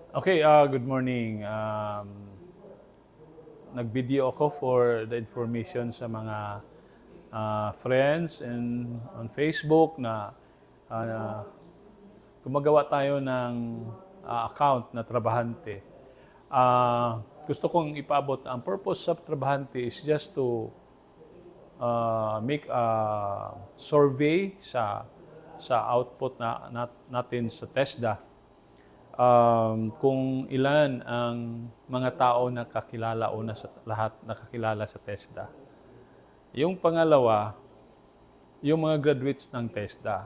Okay, good morning. Nag-video ako for the information sa mga friends and on Facebook na uh, gumagawa tayo ng account na Trabahante. Gusto kong ipaabot, ang purpose sa Trabahante is just to make a survey sa output natin sa TESDA. Kung ilan ang mga tao na kakilala, una sa lahat nakakilala sa TESDA. Yung pangalawa, yung mga graduates ng TESDA.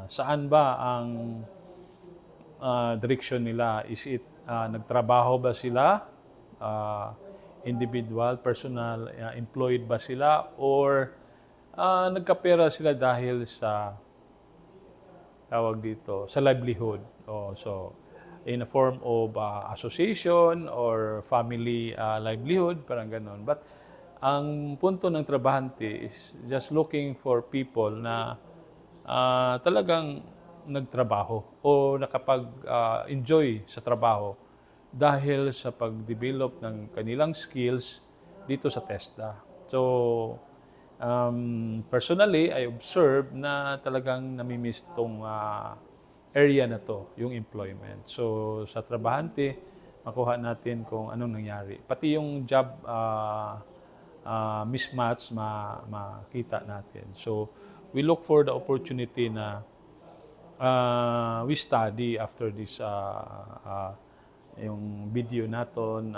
Saan ba ang direction nila? Is it nagtrabaho ba sila? Individual, personal, employed ba sila? Or nagkapera sila dahil sa tawag dito, sa livelihood. So, in a form of association or family livelihood, parang ganun. But ang punto ng Trabahante is just looking for people na talagang nagtrabaho o nakapag-enjoy sa trabaho dahil sa pag-develop ng kanilang skills dito sa TESDA. So, personally, I observe na talagang namimiss tong area na to, yung employment. So, sa Trabahante, makuha natin kung anong nangyari. Pati yung job mismatch, makita natin. So, we look for the opportunity na we study after this yung video natin,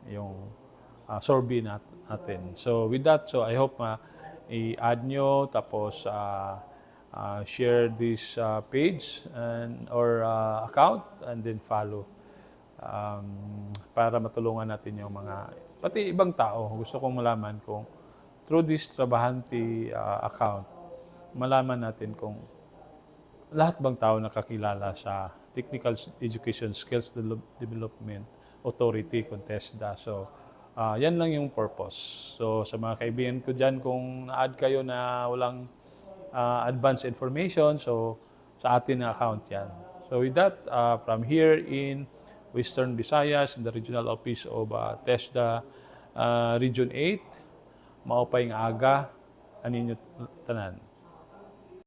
yung survey natin. So with that, so I hope i-add nyo, tapos share this page or account, and then follow para matulungan natin yung mga pati ibang tao. Gusto kong malaman kung through this Trabahante account, malaman natin kung lahat bang tao nakakilala sa Technical Education Skills Development Authority, TESDA. So, yan lang yung purpose. So, sa mga kaibigan ko dyan, kung na-add kayo na walang advanced information, so sa atin na account yan. So, with that, from here in Western Visayas, in the regional office of TESDA Region 8, maupay nga aga, aninyo tanan.